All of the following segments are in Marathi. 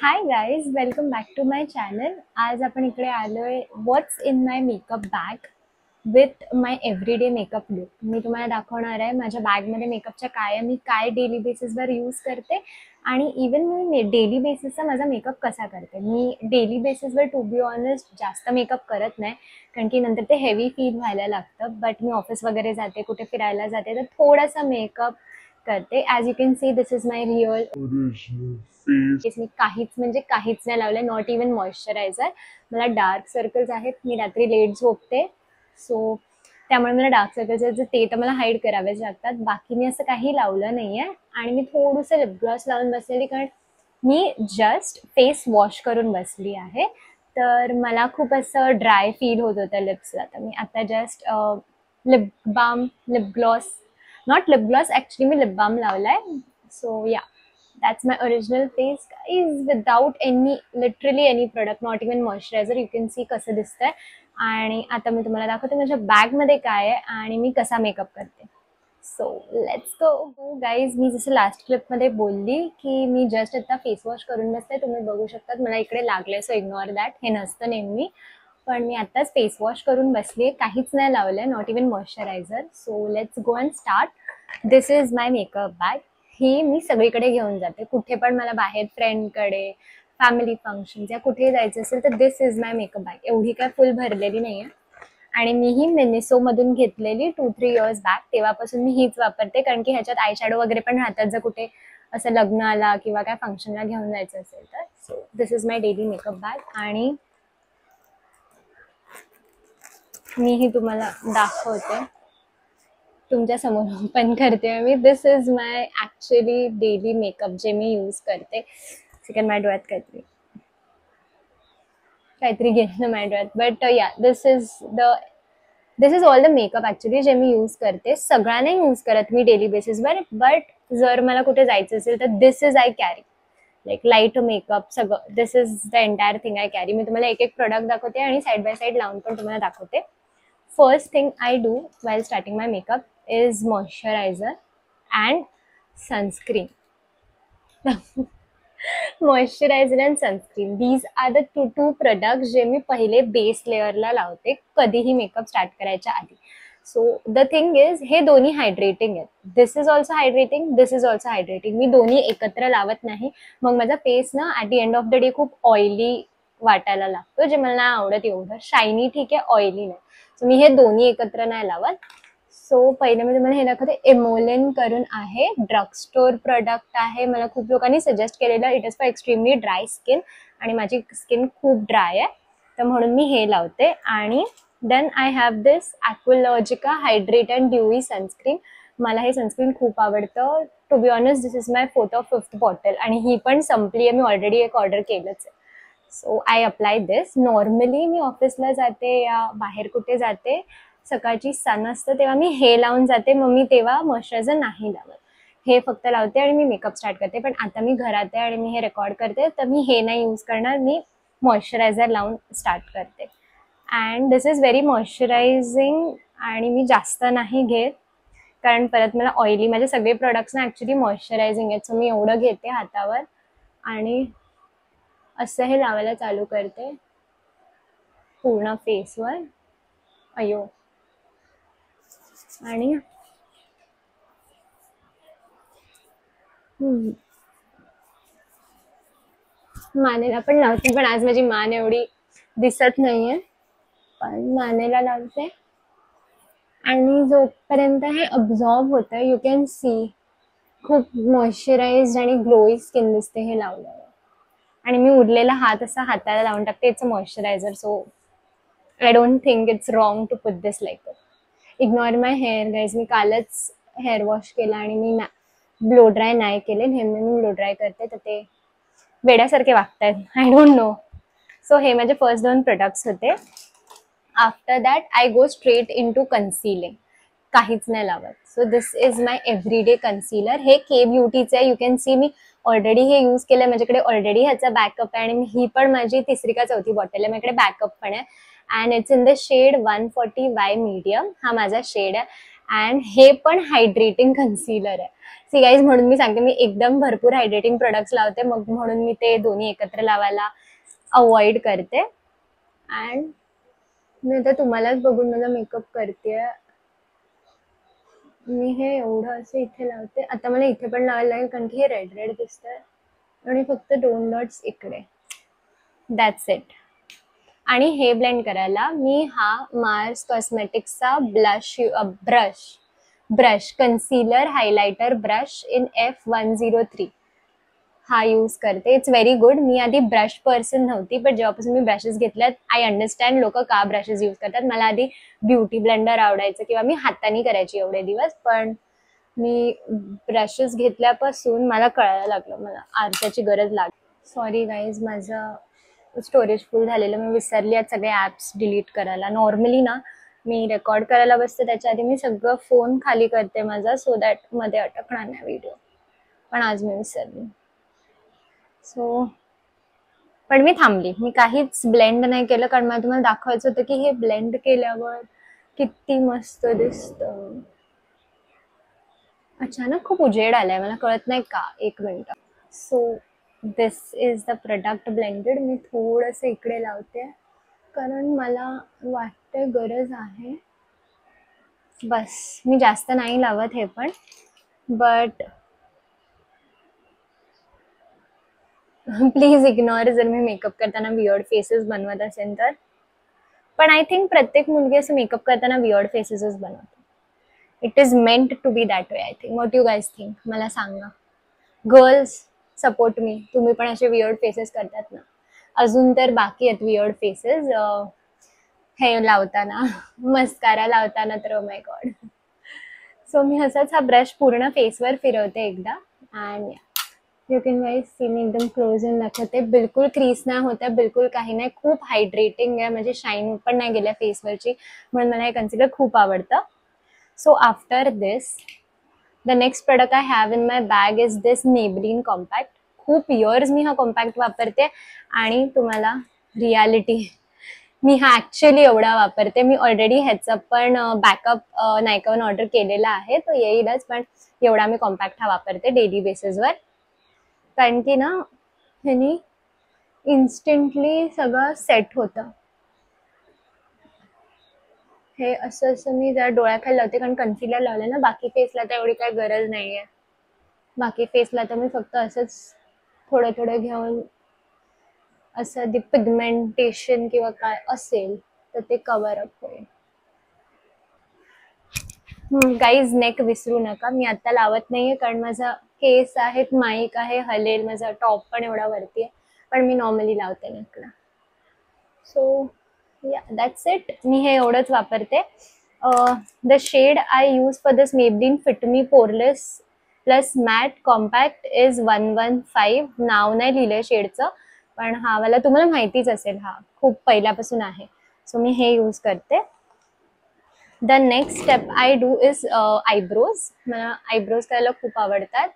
High guys, welcome back to my channel. आज आपण इकडे आलोय what's in my makeup bag with my everyday makeup look. मी तुम्हाला दाखवणार आहे माझ्या बॅगमध्ये मेकअपच्या मी काय डेली बेसिसवर यूज करते आणि इवन मी डेली बेसिसचा माझा मेकअप कसा करते. मी डेली बेसिसवर टू बी ऑनेस्ट जास्त मेकअप करत नाही, कारण की नंतर ते हेवी फील व्हायला लागतं. बट मी ऑफिस वगैरे जाते, कुठे फिरायला जाते, तर थोडासा मेकअप करते. As you can see, this is my real face. मी काहीच नाही लावलंय, नॉट इवन मॉइश्चरायझर. मला डार्क सर्कल्स आहेत, मी रात्री लेट झोपते, सो त्यामुळे मला डार्क सर्कल्स आहेत ते तर मला हाईड करावेच लागतात. बाकी मी असं काही लावलं नाहीये. आणि मी थोडंसं लिप ग्लॉस लावून बसलेली, कारण मी जस्ट फेस वॉश करून बसली आहे, तर मला खूप असं ड्राय फील होत होतं लिप्सला. तर मी आता just lip gloss, not lip gloss, actually मी लिप बाम लावलाय. So yeah, that's my original face guys, without literally any product, not even moisturizer. You can see कसं दिसतंय. आणि आता मी तुम्हाला दाखवते माझ्या बॅग मध्ये काय आहे आणि मी कसा मेकअप करते. So let's go guys. मी जसं लास्ट क्लिप मध्ये बोलली की मी जस्ट आता फेस वॉश करून बसते. तुम्ही बघू शकतात मला इकडे लागले, सो इग्नोर दॅट. हे नसतं नेहमी, पण मी आताच फेस वॉश करून बसली, काहीच नाही लावलंय, not even moisturiser. So let's go and start. This is my makeup bag. ही मी सगळीकडे घेऊन जाते, कुठे पण मला बाहेर फ्रेंडकडे, फॅमिली फंक्शन या कुठे जायचं असेल तर this is my makeup bag. एवढी काय फुल भरलेली नाही आहे. आणि मी ही मिनिसोमधून घेतलेली 2-3 इयर्स बॅक. तेव्हापासून मी हीच वापरते, कारण की ह्याच्यात आय शॅडो वगैरे पण राहतात जर कुठे असं लग्नाला किंवा काय फंक्शनला घेऊन जायचं असेल तर. So this is my daily makeup bag. आणि मीही तुम्हाला दाखवते, तुमच्या समोर ओपन करते मी. This is my actually daily makeup जे मी यूज करते. सेकंड माझ्या डोळ्यात काहीतरी गेलं माझ्या डोळ्यात. But yeah, this is all the makeup actually जे मी यूज करते. सगळा नाही यूज करत मी डेली बेसिसवर, बट जर मला कुठे जायचं असेल तर this is I carry, like light makeup सगळं. This is the entire thing I carry. मी तुम्हाला एक एक प्रोडक्ट दाखवते आणि साईड बाय साईड लावून पण तुम्हाला दाखवते. First thing I do while starting my makeup is moisturizer and sunscreen. Moisturizer and sunscreen, these are the two products जे मी पहिले बेस लेअरला लावते कधीही मेकअप स्टार्ट करायच्या आधी. सो द थिंग इज, हे दोन्ही हायड्रेटिंग आहेत. This is also hydrating, this is also hydrating. मी दोन्ही एकत्र लावत नाही, मग माझा फेस ना at the end of the day खूप ऑइली वाटायला लागतो, जे मला नाही आवडत. एवढं शायनी ठीक आहे, ऑइली नाही. सो मी हे दोन्ही एकत्र नाही लावत. सो पहिलं मी तुम्हाला हे दाखवते. एमोलेन करून आहे, ड्रग स्टोर प्रोडक्ट आहे, मला खूप लोकांनी सजेस्ट केलेलं. It is for extremely dry skin आणि माझी स्किन खूप ड्राय आहे, तर म्हणून मी हे लावते. आणि then I have this Aqualogica hydrate and dewy sunscreen. मला हे सनस्क्रीन खूप आवडतं. To be honest, this is my 4th or 5th bottle आणि ही पण संपली आहे. मी ऑलरेडी एक ऑर्डर केलंच आहे. So I apply this. Normally मी ऑफिसला जाते या बाहेर कुठे जाते, सकाळची सन असतं तेव्हा मी हे लावून जाते, मग मी तेव्हा मॉइश्चरायझर नाही लावत, हे फक्त लावते आणि मी मेकअप स्टार्ट करते. पण आता मी घरात आहे आणि मी हे रेकॉर्ड करते, तर मी हे नाही यूज करणार, मी मॉइश्चरायझर लावून स्टार्ट करते. And this is very moisturising. आणि मी जास्त नाही घेत, कारण परत मला ऑइली, माझे सगळे प्रोडक्ट्स ना ॲक्च्युली मॉइश्चरायझिंग आहेत. सो मी एवढं घेते हातावर आणि असं हे लावायला चालू करते पूर्ण फेसवर. अयो. आणि मानेला पण लावते, पण आज माझी मान एवढी दिसत नाहीये, पण मानेला लावते. आणि जोपर्यंत हे अब्झॉर्ब होतं, यू कॅन सी खूप मॉइश्चराइज्ड आणि ग्लोई स्किन दिसते हे लावल्यावर. आणि मी उरलेला हात असा हाताला लावून टाकते. It's a moisturiser, so I don't think it's wrong to put this like. Ignore my hair guys. मी कालच हेअर वॉश केला आणि मी ब्लो ड्राय नाही केले. नेहमी मी ब्लो ड्राय करते, तर ते वेड्यासारखे वागतायत, आय डोंट नो. सो हे माझे फर्स्ट 2 प्रोडक्ट्स होते. After that I go straight into concealing. काहीच नाही लावत. सो this is my everyday concealer. हे के ब्युटीचं आहे. यू कॅन सी मी ऑलरेडी हे यूज केलं आहे. माझ्याकडे ऑलरेडी ह्याचा बॅकअप आहे आणि ही पण माझी 3री का 4थी बॉटल आहे. माझ्याकडे बॅकअप पण आहे. And it's in the shade 140Y medium. हा माझा शेड आहे. अँड हे पण हायड्रेटिंग कन्सिलर आहे. सी गाईज, म्हणून मी सांगते मी एकदम भरपूर हायड्रेटिंग प्रोडक्ट्स लावते, मग म्हणून मी ते दोन्ही एकत्र लावायला अवॉइड करते. अँड मी आता तुम्हालाच बघून मला मेकअप करते. मी हे एवढं असं इथे लावते. आता मला इथे पण लावायला लागेल कारण की हे रेड रेड दिसतंय आणि फक्त 2 डॉट्स इकडे. That's it. आणि हे ब्लेंड करायला मी हा मार्स कॉस्मेटिक्सचा brush concealer highlighter brush in F103 हा यूज करते. It's very good. मी आधी ब्रश पर्सन नव्हती, पण जेव्हापासून मी ब्रशेस घेतल्यात आय अंडरस्टँड लोक का ब्रशेस यूज करतात. मला आधी ब्युटी ब्लेंडर आवडायचं किंवा मी हाताने करायची एवढे दिवस, पण मी ब्रशेस घेतल्यापासून मला कळायला लागलं मला आरशाची गरज लागली. सॉरी गाईज, माझं स्टोरेज फुल झालेलं, मी विसरली आज सगळे ॲप्स डिलीट करायला. नॉर्मली ना मी रेकॉर्ड करायला बसते त्याच्या आधी मी सगळं फोन खाली करते माझा, सो दॅट मध्ये अटकणार नाही व्हिडिओ, पण आज मी विसरली. सो पण मी थांबली, मी काहीच ब्लेंड नाही केलं कारण मला तुम्हाला दाखवायचं होतं की हे ब्लेंड केल्यावर किती मस्त दिसतं. अचानक खूप उजेड आलाय, मला कळत नाही का. 1 minute. So this is the product blended. मी थोडंसं इकडे लावते कारण मला वाटते गरज आहे. बस, मी जास्त नाही लावत हे पण, बट प्लीज इग्नोर जर मी मेकअप करताना वियर्ड फेसेस बनवत असेल तर. पण आय थिंक प्रत्येक मुलगी असं मेकअप करताना वियर्ड फेसेसच बनवते. It is meant to be that way. I think. What you guys think? मला सांगा. Girls support me. तुम्ही पण असे वियर्ड फेसेस करतात ना? अजून तर बाकी आहेत वियर्ड फेसेस. हे लावताना, मस्कारा लावताना तर ओ माय गॉड. सो मी असाच हा ब्रश पूर्ण फेसवर फिरवते एकदा. And you can guys see मी एकदम क्लोज इन दाखवते. बिलकुल क्रीज नाही होत्या, बिलकुल काही नाही. खूप हायड्रेटिंग आहे, म्हणजे शाईन पण नाही गेल्या फेसवरची, म्हणून मला हे कन्सिलर खूप आवडतं. So after this the next product I have in my bag is this Maybelline compact. खूप इयर्स मी हा कॉम्पॅक्ट वापरते आणि तुम्हाला रियालिटी, मी हा ॲक्च्युली एवढा वापरते. मी ऑलरेडी ह्याचं पण बॅकअप नायकाहून ऑर्डर केलेला आहे, तो येईलच, पण एवढा मी कॉम्पॅक्ट हा वापरते डेली बेसिसवर. कारण की ना ह्यानी इन्स्टंटली सगळं सेट होतं. हे असं असं मी जरा डोळ्याखाली लावते कारण कन्सिलर लावलं ना, बाकी फेसला तर एवढी काही गरज नाही आहे. बाकी फेसला तर मी फक्त असंच थोडं थोडं घेऊन असं ते पिगमेंटेशन किंवा काय असेल तर ते कव्हर अप होईल. गाईज नेक विसरू नका. मी आता लावत नाहीये कारण माझा केस आहेत, माईक आहे, हलेल, माझा टॉप पण एवढा वरती आहे, पण मी नॉर्मली लावते नेकला. So yeah that's it. मी हे एवढंच वापरते. The shade I use for this Maybelline Fit Me Poreless Plus Matte compact is 115. नाव नाही लिहिलंय शेडचं, पण हा वाला तुम्हाला माहितीच असेल, हा खूप पहिल्यापासून आहे. सो मी हे यूज करते. The next step I do is eyebrows. मला आयब्रोज करायला खूप आवडतात.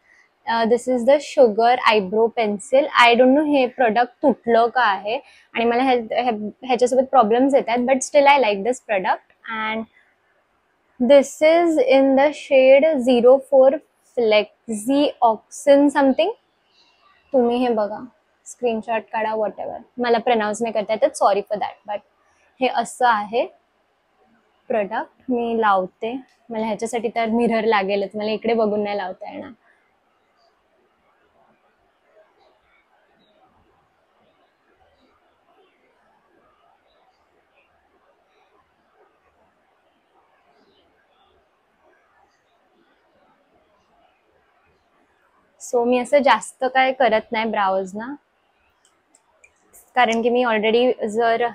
This is the Sugar eyebrow pencil. I don't know हे प्रोडक्ट तुटलं का आहे आणि मला ह्याच्यासोबत प्रॉब्लेम्स येतात, but still I like this product. And this is in the shade 04 flexi oxin something. तुम्ही हे बघा, स्क्रीनशॉट काढा, वॉट एव्हर. मला प्रनाऊन्स नाही करता येतात, सॉरी फॉर दॅट. बट हे असं आहे प्रोडक्ट. मी लावते. मला ह्याच्यासाठी तर मिरर लागेलच, मला इकडे बघून नाही लावता येणार. सो मी असं जास्त काय करत नाही ब्राउज ना, कारण की मी ऑलरेडी जर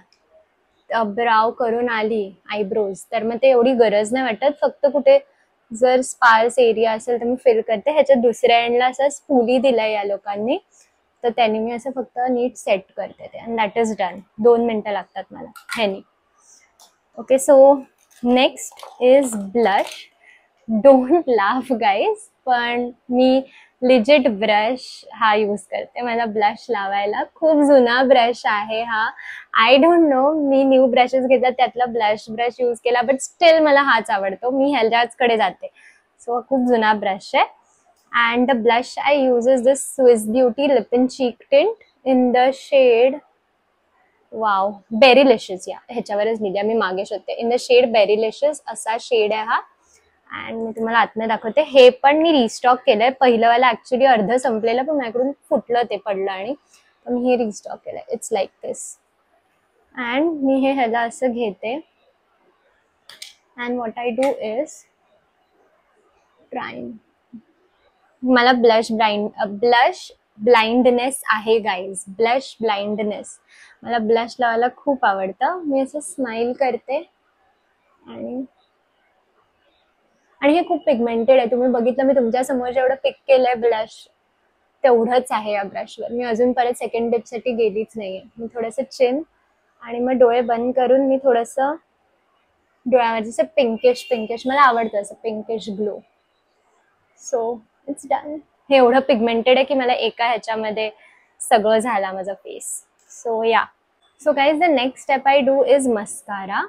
ब्राव करून आली आयब्रोज तर मग ते एवढी गरज नाही वाटत. फक्त कुठे जर स्पार्स एरिया असेल तर मी फिल करते. ह्याच्या दुसऱ्या एंडला असं स्पूली दिलाय या लोकांनी, तर त्यांनी मी असं फक्त नीट सेट करते ते, अँड दॅट इज डन. 2 मिनिटं लागतात मला ह्यानी. Okay, so next is blush. Don't laugh guys, पण मी लिजिट ब्रश हा यूज करते. मला ब्लश लावायला खूप जुना ब्रश आहे हा. I don't no, me new brushes घेतात त्यातला ब्लश यूज केला, बट स्टील मला हाच आवडतो. मी ह्याच्याचकडे जाते. सो खूप जुना ब्रश आहे. And the blush I use is this Swiss Beauty Lip and Cheek Tint in the shade wow berrylicious. Yeah ह्याच्यावरच लिहिल्या मी मागे शोधते. इन द शेड बेरीलिशियस असा शेड आहे हा. अँड मी तुम्हाला आतमध्ये दाखवते. हे पण मी रिस्टॉक केलंय. पहिलं वाला ऍक्च्युली अर्ध संपलेलं पण माझ्याकडून फुटलं ते पडलं आणि तर मी हे रिस्टॉक केलंय. It's like this. अँड मी हे ह्याला असं घेते. And what I do is prime. मला ब्लश ब्लाइंडनेस आहे गाईज. Blush blindness. मला ब्लश लावायला खूप आवडतं. मी असं स्माइल करते आणि हे खूप पिगमेंटेड आहे. तुम्ही बघितलं मी तुमच्या समोर जेवढं पिक केलंय ब्लश तेवढंच आहे या ब्रशवर. मी अजून परत सेकंड टिपसाठी गेलीच नाहीये. मी थोडंसं चिन आणि मग डोळे बंद करून मी थोडंसं डोळ्यावर जसं पिंकिश मला आवडतं असं pinkish glow. So it's done. हे एवढं पिगमेंटेड आहे की मला एका ह्याच्यामध्ये सगळं झाला माझा face. So yeah. So guys the next step I do is mascara.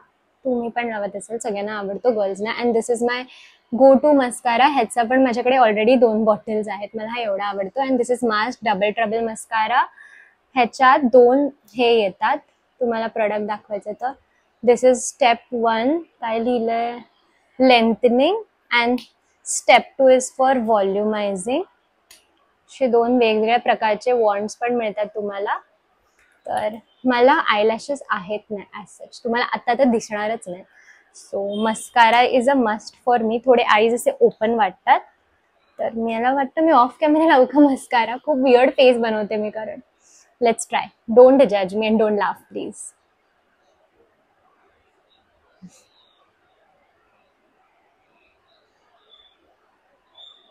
तुम्ही पण लावत असेल, सगळ्यांना आवडतो गर्ल्सना. And this is my go to mascara. ह्याचा पण माझ्याकडे ऑलरेडी 2 बॉटल्स आहेत. मला हा एवढा आवडतो. And this is mask double trouble mascara. ह्याच्यात 2 हे येतात. तुम्हाला प्रोडक्ट दाखवायचं तर दिस इज स्टेप 1. काय लिहिलंय? Lengthening. And step 2 is for volumising. असे 2 वेगवेगळ्या प्रकारचे वॉन्ड्स पण मिळतात तुम्हाला. तर मला आयलॅशेस आहेत नाही ॲज सच. तुम्हाला आता तर दिसणारच नाही. So mascara is a must for me. थोडे आईज असे ओपन वाटतात तर मला वाटतं मी ऑफ कॅमेरा लावू का मस्कारा. खूप वियर्ड फेस बनवते मी कारण. Let's try. डोंट जज me and don't laugh please.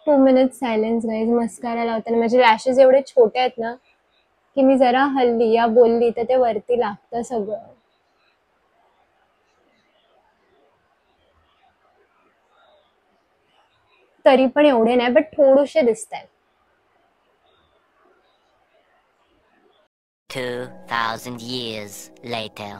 Two minutes silence guys. Mascara लावताना माझे लॅशेस एवढे छोटे आहेत ना की मी जरा हल्ली या बोलली तर ते वरती लागतं सगळं. तरी पण एवढे नाही बट थोडेसे दिसत आहेत. 2000 years later.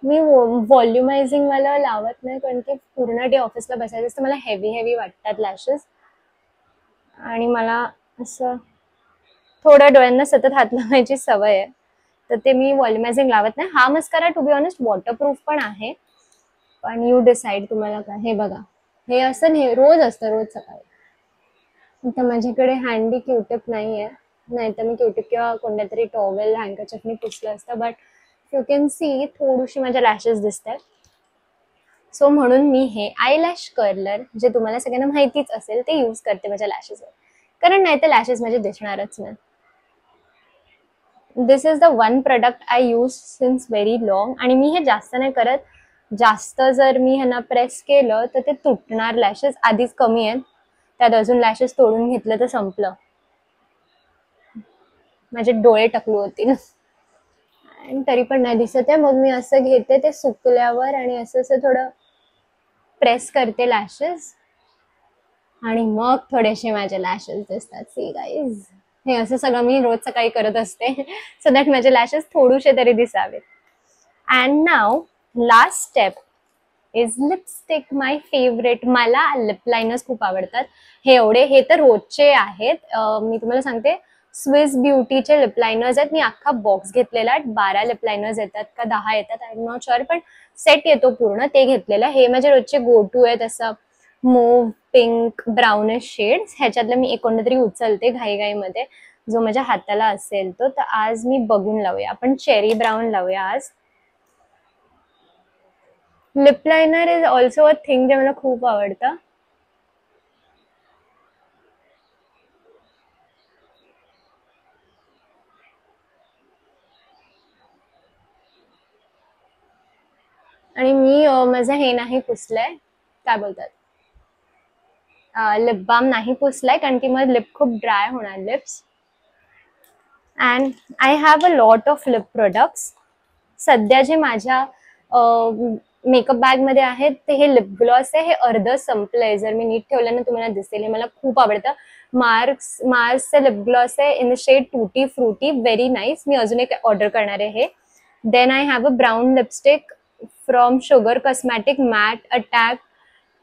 मी व्हॉल्युमायझिंग वाला लावत नाही कारण की पूर्ण डे ऑफिसला बसायचं असतं. मला हेवी वाटतात लॅशेस आणि मला असं थोडं डोळ्यांना सतत हात लावायची सवय आहे तर ते मी व्हॉल्युमायझिंग लावत नाही. हा mascara to be honest waterproof पण आहे पण यू डिसाईड तुम्हाला काय. हे बघा हे असं हे रोज असतं, रोज सकाळी. आता माझ्याकडे हँडी क्यूटिप नाही आहे, नाही तर मी क्यूटिप किंवा कोणत्या तरी टॉवेल हँकरचीफनी पुसलं असतं. बट यू कॅन सी थोडीशी माझ्या लॅशेस दिसत आहेत. सो म्हणून मी हे आयलॅश कर्लर जे तुम्हाला सगळ्यांना माहितीच असेल ते यूज करते माझ्या लॅशेसवर. कारण नाही तर लॅशेस माझे दिसणारच नाही. This is the one product I use since very long. आणि मी हे जास्त नाही करत. जास्त जर मी ह्यांना प्रेस केलं तर ते तुटणार. लॅशेस आधीच कमी आहेत त्यात अजून लॅशेस तोडून घेतलं तर संपलं. माझे डोळे टकलू होतील आणि तरी पण नाही दिसत आहे. मग मी असं घेते ते सुकल्यावर आणि असं असं थोडं प्रेस करते लॅशेस आणि मग थोडेसे माझे लॅशेस दिसतात. सी गाईज हे असं सगळं मी रोज सकाळी करत असते सो दॅट माझे लॅशेस थोडेसे तरी दिसावेत. And now last step is lipstick. My favourite. मला लिप लायनर्स खूप आवडतात. हे तर रोजचे आहेत. मी तुम्हाला सांगते स्विस ब्युटीचे लिप लायनर्स आहेत. मी अख्खा बॉक्स घेतलेला. 12 लिप लायनर्स येतात का 10 येतात आय एम नॉट शुअर पण सेट येतो पूर्ण ते घेतलेलं. हे माझे रोजचे गो टू आहेत. असं मूव पिंक ब्राउनिश शेड्स. ह्याच्यातलं मी एक कोणतं तरी उचलते घाईमध्ये जो माझ्या हाताला असेल तो. तर आज मी बघून लावूया आपण चेरी ब्राऊन लावूया आज. Lip liner is also a thing जे मला खूप आवडतं. आणि मी माझं हे नाही पुसलंय काय बोलतात लिप बाम नाही पुसलाय कारण की मग लिप खूप ड्राय होणार lips. And I have a lot of lip products. सध्या जे माझ्या मेकअप बॅगमध्ये आहेत ते हे लिप ग्लॉस आहे. हे अर्ध संपलंय. जर मी नीट ठेवलं ना तुम्हाला दिसेल. हे मला खूप आवडतं. मार्सचं लिप ग्लॉस आहे in the shade tutti frutti. Very nice. मी अजून एक ऑर्डर करणार आहे हे. Then I have a brown lipstick from Sugar cosmetic matte attack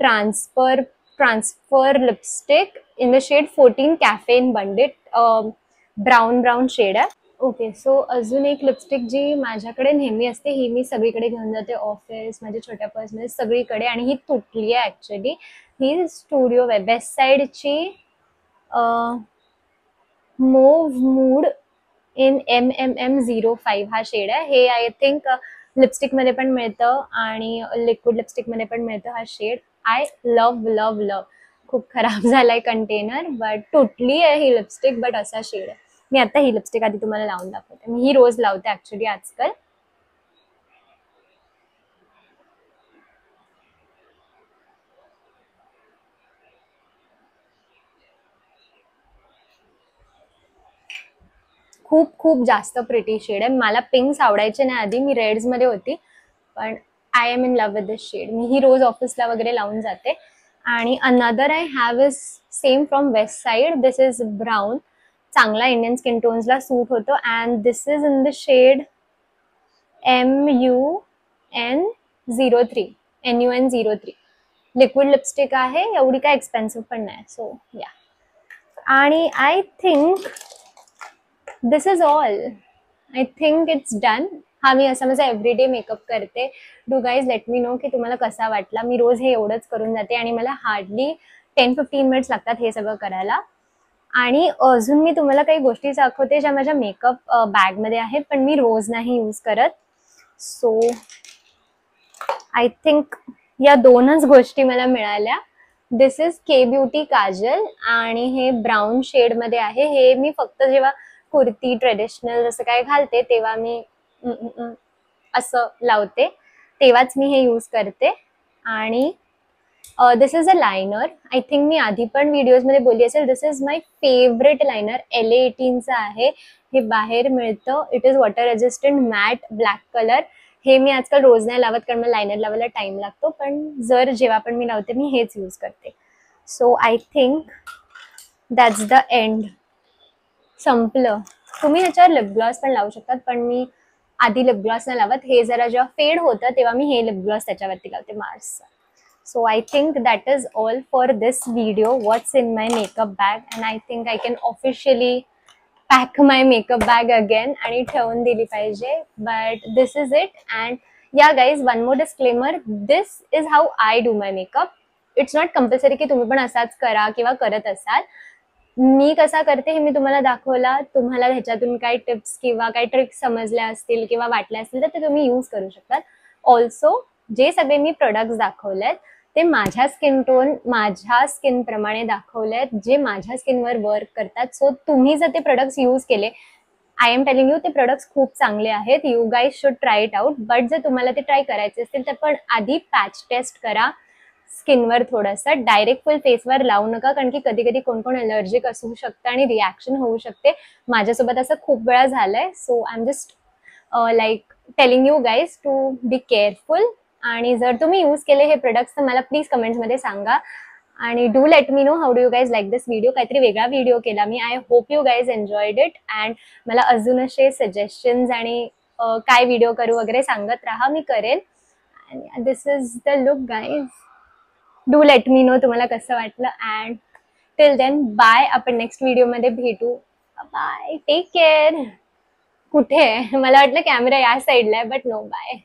transfer lipstick in the shade 14 caffeine bandit. Brown shade आहे. ओके, सो अजून एक लिपस्टिक जी माझ्याकडे नेहमी असते, ही मी सगळीकडे घेऊन जाते, ऑफिस, माझ्या छोट्या पर्समध्ये सगळीकडे, आणि ही तुटली आहे ॲक्च्युली. ही स्टुडिओ वेस्ट साईडची मूव मूड इन MMM05 हा शेड आहे. हे आय थिंक लिपस्टिकमध्ये पण मिळतं आणि लिक्विड लिपस्टिकमध्ये पण मिळतं हा शेड. आय लव लव लव. खूप खराब झालाय कंटेनर, बट तुटली आहे ही लिपस्टिक, बट असा शेड आहे. मी आता ही लिपस्टिक आधी तुम्हाला लावून दाखवते. मी ही रोज लावते ऍक्च्युली आजकाल. खूप खूप जास्त प्रिटी शेड आहे. मला पिंक्स आवडायचे नाही आधी, मी रेड्स मध्ये होती, पण I am in love with this shade. मी ही रोज ऑफिसला वगैरे लावून जाते. आणि another I have is same from west side. This is brown. चांगला इंडियन स्किन टोन्सला सूट होतो. And this is in the shade NUN03. Liquid lipstick आहे, एवढी काय एक्सपेन्सिव्ह पण नाही. सो या, आणि I think this is all. I think it's done. हा मी असा माझा एव्हरीडे मेकअप करते. Do guys late me no की तुम्हाला कसा वाटला. मी रोज हे एवढंच करून जाते आणि मला हार्डली 10-15 मिनिट्स लागतात हे सगळं करायला. आणि अजून मी तुम्हाला काही गोष्टी दाखवते ज्या माझ्या मेकअप बॅगमध्ये आहेत, पण मी रोज नाही यूज करत. सो आय थिंक या दोनच गोष्टी मला मिळाल्या. दिस इज के ब्युटी काजल आणि हे ब्राऊन शेडमध्ये आहे. हे मी फक्त जेव्हा कुर्ती ट्रेडिशनल जसं काय घालते तेव्हा मी असं लावते, तेव्हाच मी हे यूज करते. आणि this is a liner. I think मी आधी पण व्हिडिओजमध्ये बोलली असेल. This is my favourite liner. LA18चं आहे. हे बाहेर मिळतं. It is water resistant matte black colour. हे मी आजकाल रोज नाही लावत कारण मला लायनर लावायला टाइम लागतो, पण जर जेव्हा पण मी लावते मी हेच यूज करते. So I think that's the end. संपलं. तुम्ही ह्याच्यावर लिप ग्लॉस पण लावू शकतात, पण मी आधी लिप ग्लॉस नाही लावत. हे जरा जेव्हा फेड होतं तेव्हा मी हे लिप ग्लॉस त्याच्यावरती लावते, मार्सचं. So I think that is all for this video. What's in my makeup bag, and I think I can officially pack my makeup bag again आणि ठेवून दिली पाहिजे. But this is it. And yeah guys, one more disclaimer. This is how I do my makeup. It's not compulsory की तुम्ही पण असाच करा किंवा करत असाल. मी कसा करते हे मी तुम्हाला दाखवला. तुम्हाला ह्याच्यातून काही टिप्स किंवा काही ट्रिक्स समजल्या असतील किंवा वाटल्या असतील तर ते तुम्ही यूज करू शकतात. ऑल्सो जे सगळे मी प्रोडक्ट्स दाखवलेत ते माझ्या स्किन टोन, माझ्या स्किन प्रमाणे दाखवलेत, जे माझ्या स्किनवर वर्क करतात. सो तुम्ही जर ते प्रोडक्ट्स यूज केले, आय एम टेलिंग यू ते प्रोडक्ट्स खूप चांगले आहेत. You guys should try it out. But जर तुम्हाला ते ट्राय करायचे असतील तर पण आधी पॅच टेस्ट करा स्किनवर थोडंसं. डायरेक्ट फुल फेसवर लावू नका, कारण की कधी कधी कोण कोण अलर्जिक असू शकतं आणि रिॲक्शन होऊ शकते. माझ्यासोबत असं खूप वेळा झालंय. So I am just like telling you guys to be careful. आणि जर तुम्ही यूज केले हे प्रोडक्ट्स तर मला प्लीज कमेंट्समध्ये सांगा. आणि do let me know how do you guys like this video. काहीतरी वेगळा व्हिडिओ केला मी. I hope you guys enjoyed it. And मला अजून असे सजेशन्स आणि काय व्हिडिओ करू वगैरे सांगत राहा, मी करेन. आणि this is the look guys. Do let me know तुम्हाला कसं वाटलं. And till then bye. आपण नेक्स्ट व्हिडिओमध्ये भेटू. बाय. Take care. कुठे मला वाटलं कॅमेरा या साईडला आहे, बट नो. बाय.